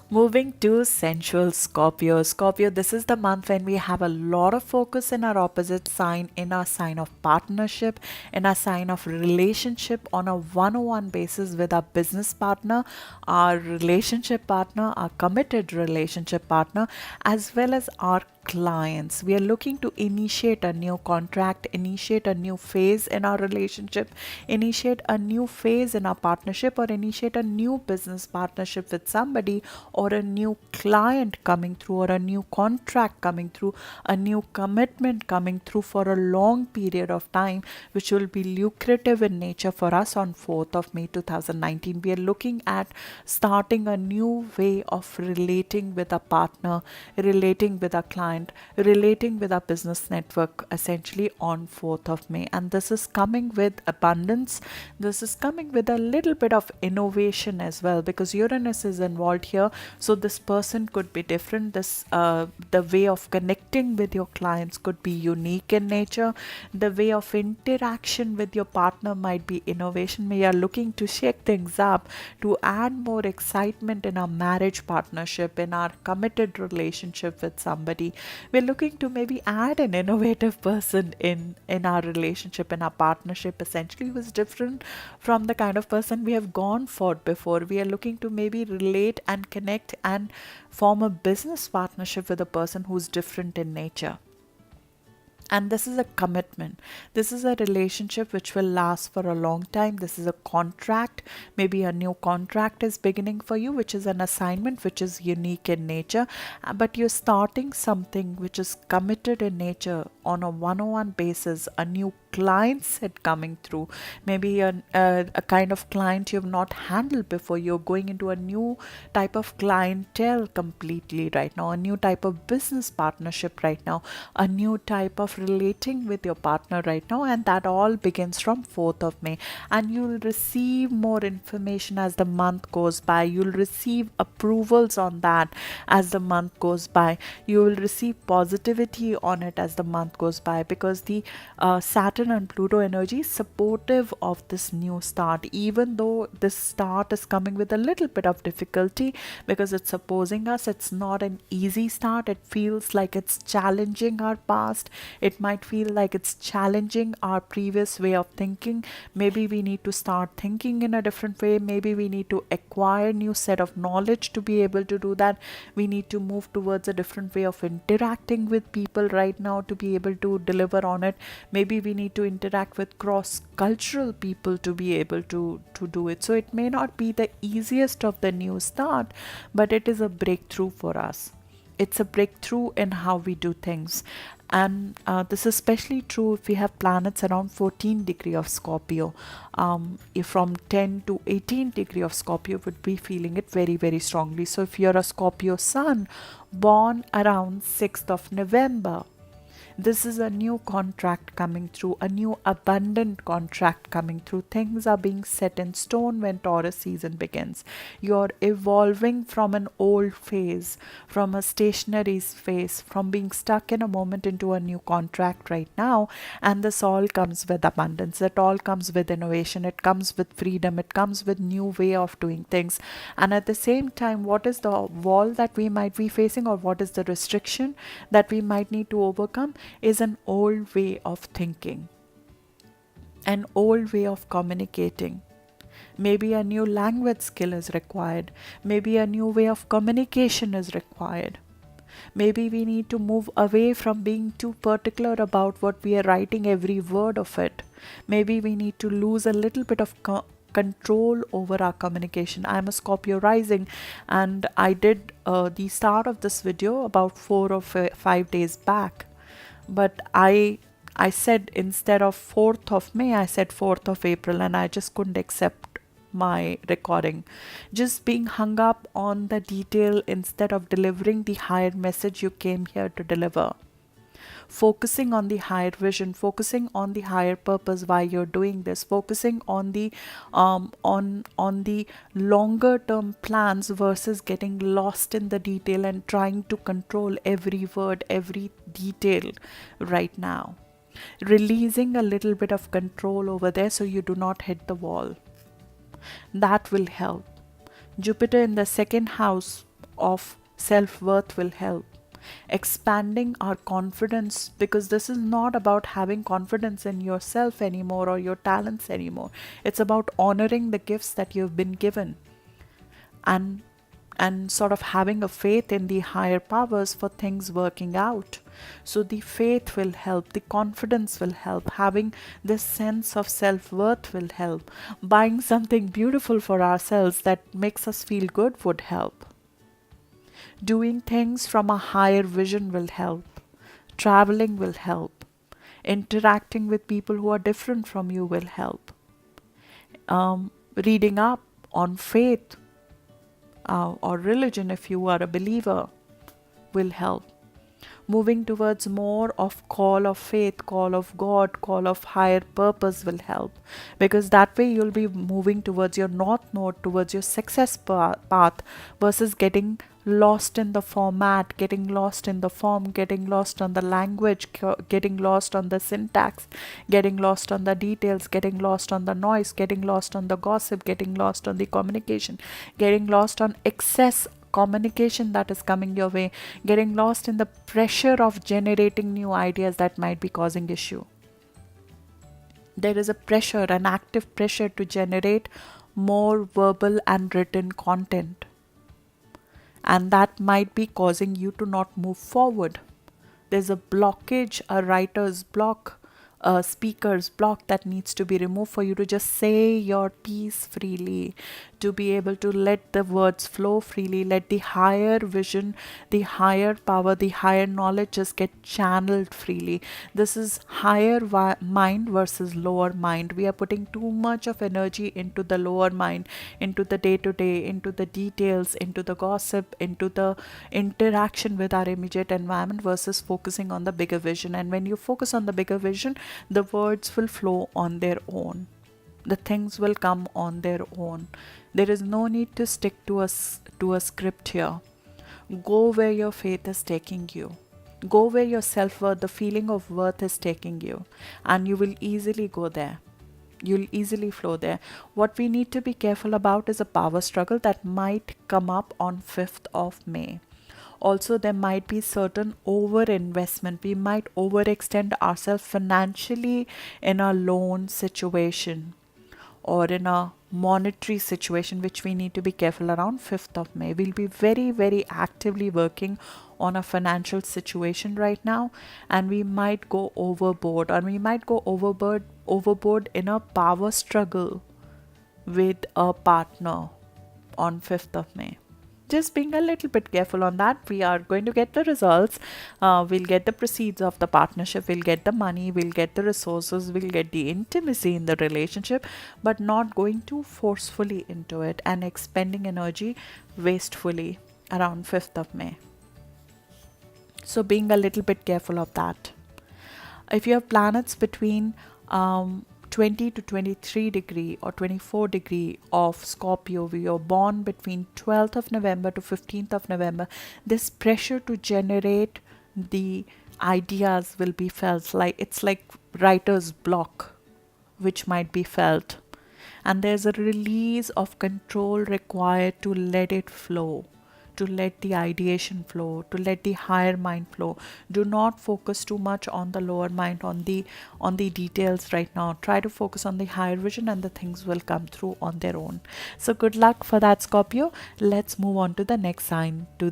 Moving to sensual Scorpio. Scorpio, this is the month when we have a lot of focus in our opposite sign, in our sign of partnership, in our sign of relationship on a one-on-one basis with our business partner, our relationship partner, our committed relationship partner, as well as our clients. We are looking to initiate a new contract, initiate a new phase in our relationship, initiate a new phase in our partnership, or initiate a new business partnership with somebody, or a new client coming through, or a new contract coming through, a new commitment coming through for a long period of time, which will be lucrative in nature for us on 4th of May 2019. We are looking at starting a new way of relating with a partner, relating with a client, relating with our business network essentially on 4th of May. And this is coming with abundance. This is coming with a little bit of innovation as well, because Uranus is involved here. So this person could be different. The way of connecting with your clients could be unique in nature. The way of interaction with your partner might be innovation. We are looking to shake things up, to add more excitement in our marriage partnership, in our committed relationship with somebody. We're looking to maybe add an innovative person in our relationship, in our partnership, essentially, who is different from the kind of person we have gone for before. We are looking to maybe relate and connect and form a business partnership with a person who's different in nature. And this is a commitment. This is a relationship which will last for a long time. This is a contract. Maybe a new contract is beginning for you, which is an assignment which is unique in nature. But you're starting something which is committed in nature on a one-on-one basis, a new client set coming through, maybe a kind of client you've not handled before. You're going into a new type of clientele completely right now, a new type of business partnership right now, a new type of relating with your partner right now, and that all begins from 4th of May. And you'll receive more information as the month goes by. You'll receive approvals on that as the month goes by. You will receive positivity on it as the month goes by, because the Saturn and Pluto energy is supportive of this new start, even though this start is coming with a little bit of difficulty because it's opposing us. It's not an easy start. It feels like it's challenging our past. It might feel like it's challenging our previous way of thinking. Maybe we need to start thinking in a different way. Maybe we need to acquire new set of knowledge to be able to do that. We need to move towards a different way of interacting with people right now to be able to deliver on it. Maybe we need to interact with cross-cultural people to be able to do it. So it may not be the easiest of the new start, but it is a breakthrough for us. It's a breakthrough in how we do things. And this is especially true if we have planets around 14 degree of Scorpio. If from 10 to 18 degree of Scorpio would be feeling it very, very strongly. So if you're a Scorpio sun born around 6th of November, this is a new contract coming through, a new abundant contract coming through. Things are being set in stone when Taurus season begins. You're evolving from an old phase, from a stationary phase, from being stuck in a moment into a new contract right now. And this all comes with abundance. It all comes with innovation. It comes with freedom. It comes with new way of doing things. And at the same time, what is the wall that we might be facing, or what is the restriction that we might need to overcome, is an old way of thinking, an old way of communicating. Maybe a new language skill is required. Maybe a new way of communication is required. Maybe we need to move away from being too particular about what we are writing, every word of it. Maybe we need to lose a little bit of control over our communication. I'm a Scorpio rising, and I did the start of this video about 4 or 5 days back. But I said instead of 4th of May, I said 4th of April, and I just couldn't accept my recording. Just being hung up on the detail instead of delivering the higher message you came here to deliver. Focusing on the higher vision, focusing on the higher purpose why you're doing this, focusing on the longer term plans versus getting lost in the detail and trying to control every word, every detail right now. Releasing a little bit of control over there so you do not hit the wall. That will help. Jupiter in the second house of self-worth will help. Expanding our confidence, because this is not about having confidence in yourself anymore or your talents anymore. It's about honoring the gifts that you've been given, and sort of having a faith in the higher powers for things working out. So the faith will help, the confidence will help, having this sense of self-worth will help, buying something beautiful for ourselves that makes us feel good would help. Doing things from a higher vision will help. Traveling will help. Interacting with people who are different from you will help. Reading up on faith or religion, if you are a believer, will help. Moving towards more of call of faith, call of God, call of higher purpose will help, because that way you'll be moving towards your north node, towards your success path, versus getting lost in the format, getting lost in the form, getting lost on the language, getting lost on the syntax, getting lost on the details, getting lost on the noise, getting lost on the gossip, getting lost on the communication, getting lost on excess communication that is coming your way, getting lost in the pressure of generating new ideas that might be causing issue. There is a pressure, an active pressure to generate more verbal and written content, and that might be causing you to not move forward. There's a blockage, a writer's block, a speaker's block that needs to be removed for you to just say your piece freely, to be able to let the words flow freely, let the higher vision, the higher power, the higher knowledge just get channeled freely. This is higher mind versus lower mind. We are putting too much of energy into the lower mind, into the day-to-day, into the details, into the gossip, into the interaction with our immediate environment, versus focusing on the bigger vision. And when you focus on the bigger vision, the words will flow on their own. The things will come on their own. There is no need to stick to a script here. Go where your faith is taking you. Go where your self-worth, the feeling of worth is taking you, and you will easily go there. You'll easily flow there. What we need to be careful about is a power struggle that might come up on 5th of May. Also, there might be certain over investment. We might overextend ourselves financially in a loan situation or in a monetary situation, which we need to be careful around 5th of May. We'll be very, very actively working on a financial situation right now, and we might go overboard, or we might go overboard in a power struggle with a partner on 5th of May. Just being a little bit careful on that. We are going to get the results. We'll get the proceeds of the partnership. We'll get the money. We'll get the resources. We'll get the intimacy in the relationship, but not going too forcefully into it and expending energy wastefully around 5th of May. So being a little bit careful of that. If you have planets between 20 to 23 degree or 24 degree of Scorpio, we are born between 12th of November to 15th of November, this pressure to generate the ideas will be felt. Like it's like writer's block, which might be felt, and there's a release of control required to let it flow, to let the ideation flow, to let the higher mind flow. Do not focus too much on the lower mind, on the details right now. Try to focus on the higher vision, and the things will come through on their own. So good luck for that, Scorpio. Let's move on to the next sign, to